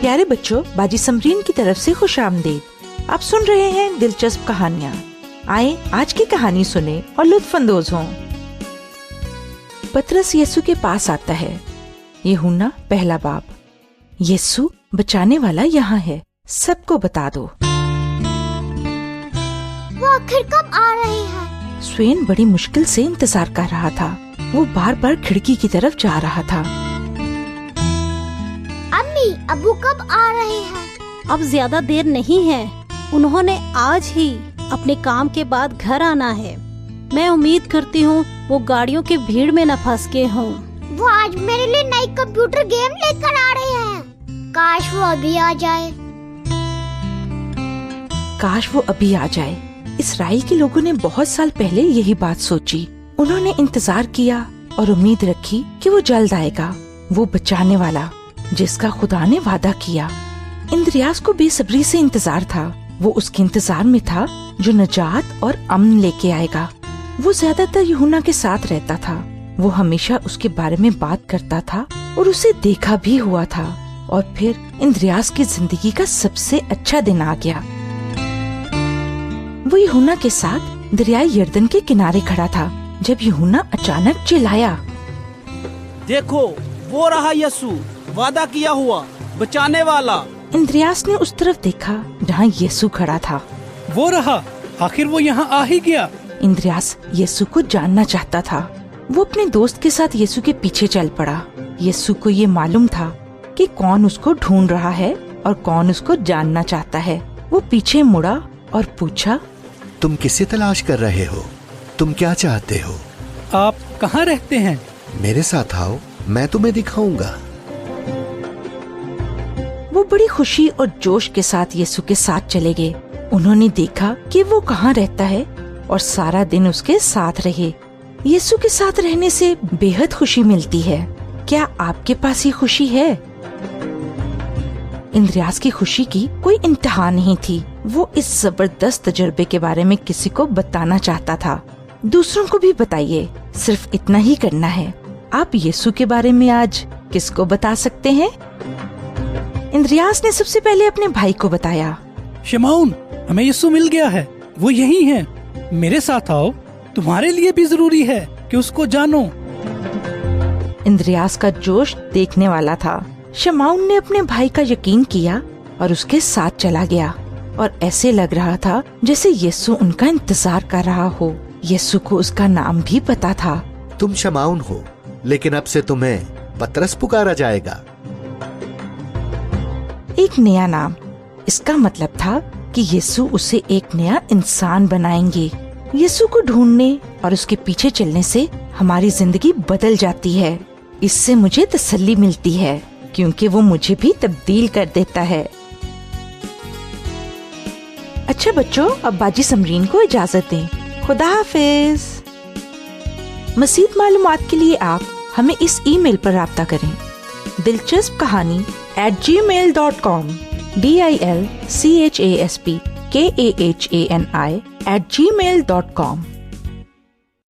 प्यारे बच्चों, बाजी समरीन की तरफ से खुशामदीद। आप सुन रहे हैं दिलचस्प कहानियाँ। आए आज की कहानी सुने और लुत्फ अंदोज हों। पतरस यीशु के पास आता है। यूहन्ना पहला बाब। यीशु बचाने वाला यहाँ है, सबको बता दो। वो आखिर कब आ रहे हैं? स्वेन बड़ी मुश्किल से इंतजार कर रहा था। वो बार बार खिड़की की तरफ जा रहा था। अम्मी, अब्बू कब आ रहे हैं? अब ज्यादा देर नहीं है। उन्होंने आज ही अपने काम के बाद घर आना है। मैं उम्मीद करती हूँ वो गाड़ियों की भीड़ में न फंस के हों। वो आज मेरे लिए नई कंप्यूटर गेम लेकर आ रहे हैं। काश वो अभी आ जाए। काश वो अभी आ जाए। इसराइल के लोगों ने बहुत साल पहले यही बात सोची। उन्होंने इंतजार किया और उम्मीद रखी कि वो जल्द आएगा, वो बचाने वाला जिसका खुदा ने वादा किया। इंद्रियास को बेसब्री से इंतजार था। वो उसके इंतजार में था जो नजात और अमन लेके आएगा। वो ज्यादातर यूहन्ना के साथ रहता था। वो हमेशा उसके बारे में बात करता था और उसे देखा भी हुआ था। और फिर इंद्रियास की जिंदगी का सबसे अच्छा दिन आ गया। वो यूहन्ना के साथ दरिया यर्दन के किनारे खड़ा था जब यूहन्ना अचानक चिल्लाया, देखो, वो रहा यीशु, वादा किया हुआ बचाने वाला। इंद्रियास ने उस तरफ देखा जहाँ यीशु खड़ा था। वो रहा, आखिर वो यहाँ आ ही गया। इंद्रियास यीशु को जानना चाहता था। वो अपने दोस्त के साथ यीशु के पीछे चल पड़ा। यीशु को ये मालूम था कि कौन उसको ढूंढ रहा है और कौन उसको जानना चाहता है। वो पीछे मुड़ा और पूछा, तुम किसे तलाश कर रहे हो? तुम क्या चाहते हो? आप कहाँ रहते हैं? मेरे साथ आओ, मैं तुम्हें दिखाऊंगा। वो बड़ी खुशी और जोश के साथ यीशु के साथ चले गए। उन्होंने देखा कि वो कहाँ रहता है और सारा दिन उसके साथ रहे। यीशु के साथ रहने से बेहद खुशी मिलती है। क्या आपके पास ये खुशी है? इंद्रियास की खुशी की कोई इंतहा नहीं थी। वो इस जबरदस्त तजुर्बे के बारे में किसी को बताना चाहता था। दूसरों को भी बताइए, सिर्फ इतना ही करना है। आप यीशु के बारे में आज किसको बता सकते हैं? इंद्रियास ने सबसे पहले अपने भाई को बताया, शमौन, हमें यीशु मिल गया है, वो यही है, मेरे साथ आओ, तुम्हारे लिए भी जरूरी है कि उसको जानो। इंद्रियास का जोश देखने वाला था। शमौन ने अपने भाई का यकीन किया और उसके साथ चला गया और ऐसे लग रहा था जैसे यीशु उनका इंतजार कर रहा हो। यीशु को उसका नाम भी पता था। तुम शमौन हो, लेकिन अब से तुम्हें पतरस पुकारा जाएगा। एक नया नाम। इसका मतलब था कि यीशु उसे एक नया इंसान बनाएंगे। यीशु को ढूंढने और उसके पीछे चलने से हमारी जिंदगी बदल जाती है। इससे मुझे तसल्ली मिलती है क्योंकि वो मुझे भी तब्दील कर देता है। अच्छा बच्चों, अब बाजी समरीन को इजाजत दें। खुदा हाफिज। मज़ीद मालूमात के लिए आप हमें इस ईमेल पर राब्ता करें, दिलचस्प कहानी @gmail.com, DILCHASPKAHANI @gmail.com।